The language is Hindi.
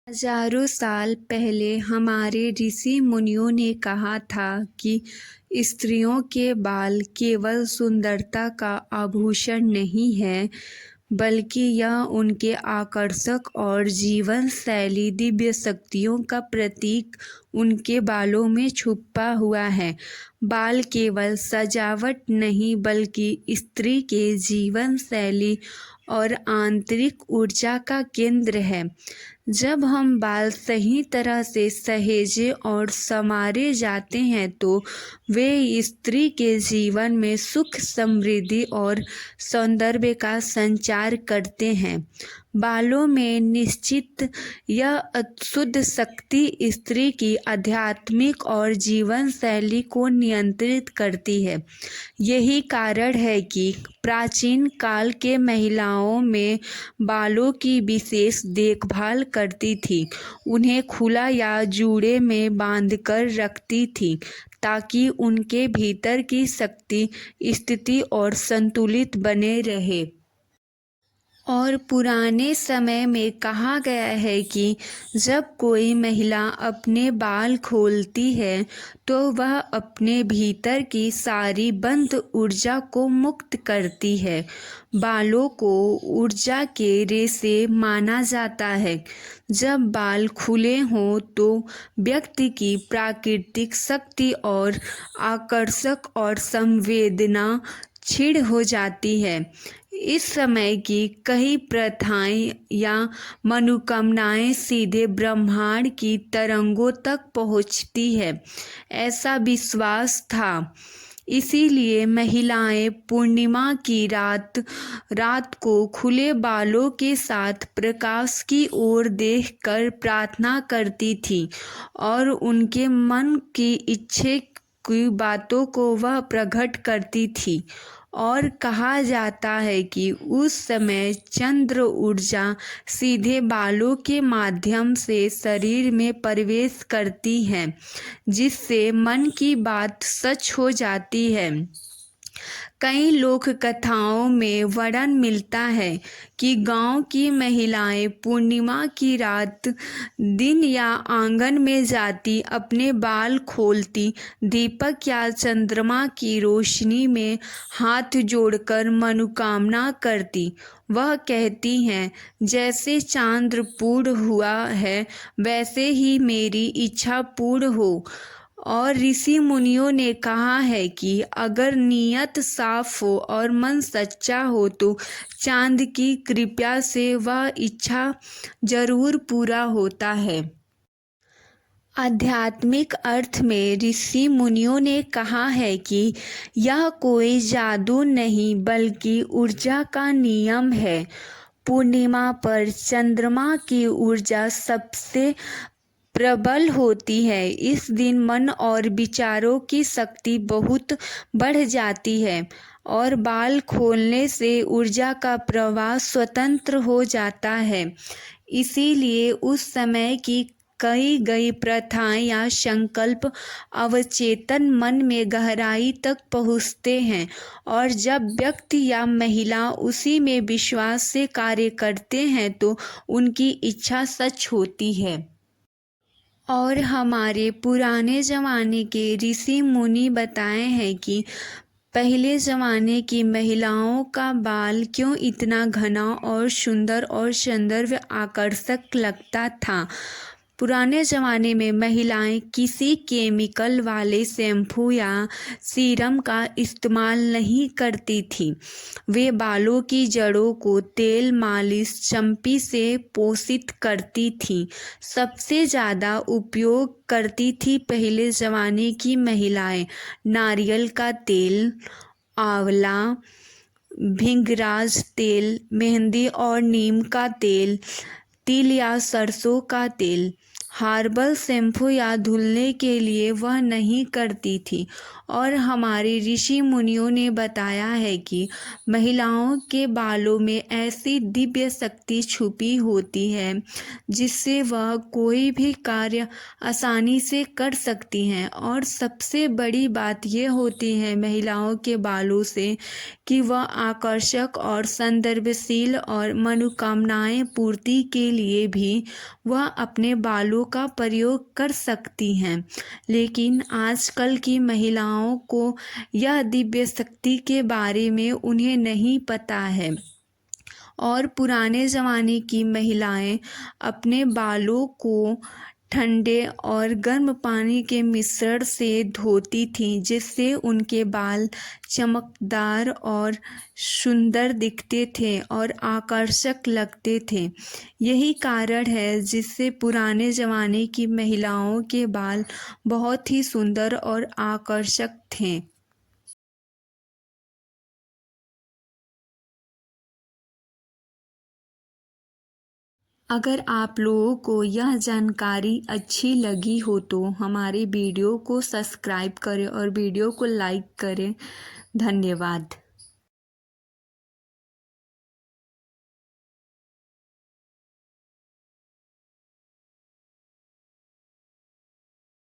हजारों साल पहले हमारे ऋषि मुनियों ने कहा था कि स्त्रियों के बाल केवल सुंदरता का आभूषण नहीं है, बल्कि यह उनके आकर्षक और जीवन शैली दिव्य शक्तियों का प्रतीक उनके बालों में छुपा हुआ है। बाल केवल सजावट नहीं, बल्कि स्त्री के जीवन शैली और आंतरिक ऊर्जा का केंद्र है। जब हम बाल सही तरह से सहेजे और संवारे जाते हैं तो वे स्त्री के जीवन में सुख, समृद्धि और सौंदर्य का संचार करते हैं। बालों में निश्चित यह अशुद्ध शक्ति स्त्री की आध्यात्मिक और जीवन शैली को नियंत्रित करती है। यही कारण है कि प्राचीन काल के महिलाओं में बालों की विशेष देखभाल करती थी। उन्हें खुला या जूड़े में बांधकर रखती थी ताकि उनके भीतर की शक्ति स्थिति और संतुलित बने रहे। और पुराने समय में कहा गया है कि जब कोई महिला अपने बाल खोलती है तो वह अपने भीतर की सारी बंद ऊर्जा को मुक्त करती है। बालों को ऊर्जा के रेशे माना जाता है। जब बाल खुले हों तो व्यक्ति की प्राकृतिक शक्ति और आकर्षक और संवेदना क्षीण हो जाती है। इस समय की कई प्रथाएं या मनोकामनाएं सीधे ब्रह्मांड की तरंगों तक पहुंचती है, ऐसा विश्वास था। इसीलिए महिलाएं पूर्णिमा की रात को खुले बालों के साथ प्रकाश की ओर देखकर प्रार्थना करती थी और उनके मन की इच्छा की बातों को वह प्रकट करती थी। और कहा जाता है कि उस समय चंद्र ऊर्जा सीधे बालों के माध्यम से शरीर में प्रवेश करती है, जिससे मन की बात सच हो जाती है। कई लोक कथाओं में वर्णन मिलता है कि गांव की महिलाएं पूर्णिमा की रात दिन या आंगन में जाती, अपने बाल खोलती, दीपक या चंद्रमा की रोशनी में हाथ जोड़कर मनोकामना करती। वह कहती हैं, जैसे चांद पूर्ण हुआ है वैसे ही मेरी इच्छा पूर्ण हो। और ऋषि मुनियों ने कहा है कि अगर नीयत साफ हो और मन सच्चा हो तो चांद की कृपा से वह इच्छा जरूर पूरा होता है। आध्यात्मिक अर्थ में ऋषि मुनियों ने कहा है कि यह कोई जादू नहीं, बल्कि ऊर्जा का नियम है। पूर्णिमा पर चंद्रमा की ऊर्जा सबसे प्रबल होती है। इस दिन मन और विचारों की शक्ति बहुत बढ़ जाती है और बाल खोलने से ऊर्जा का प्रवाह स्वतंत्र हो जाता है। इसीलिए उस समय की कई गई प्रथाएं या संकल्प अवचेतन मन में गहराई तक पहुँचते हैं, और जब व्यक्ति या महिला उसी में विश्वास से कार्य करते हैं तो उनकी इच्छा सच होती है। और हमारे पुराने ज़माने के ऋषि मुनि बताए हैं कि पहले ज़माने की महिलाओं का बाल क्यों इतना घना और सुंदर और सौंदर्य आकर्षक लगता था। पुराने ज़माने में महिलाएं किसी केमिकल वाले शैम्पू या सीरम का इस्तेमाल नहीं करती थीं। वे बालों की जड़ों को तेल मालिश चंपी से पोषित करती थीं। सबसे ज़्यादा उपयोग करती थी पहले ज़माने की महिलाएं नारियल का तेल, आंवला, भृंगराज तेल, मेहंदी और नीम का तेल, तिल या सरसों का तेल। हर्बल शैम्पू या धुलने के लिए वह नहीं करती थी। और हमारे ऋषि मुनियों ने बताया है कि महिलाओं के बालों में ऐसी दिव्य शक्ति छुपी होती है जिससे वह कोई भी कार्य आसानी से कर सकती हैं। और सबसे बड़ी बात यह होती है महिलाओं के बालों से कि वह आकर्षक और संदर्भशील और मनोकामनाएं पूर्ति के लिए भी वह अपने बालों का प्रयोग कर सकती हैं। लेकिन आजकल की महिलाओं को यह दिव्य शक्ति के बारे में उन्हें नहीं पता है और पुराने ज़माने की महिलाएं अपने बालों को ठंडे और गर्म पानी के मिश्रण से धोती थीं, जिससे उनके बाल चमकदार और सुंदर दिखते थे और आकर्षक लगते थे। यही कारण है जिससे पुराने ज़माने की महिलाओं के बाल बहुत ही सुंदर और आकर्षक थे। अगर आप लोगों को यह जानकारी अच्छी लगी हो तो हमारे वीडियो को सब्सक्राइब करें और वीडियो को लाइक करें। धन्यवाद।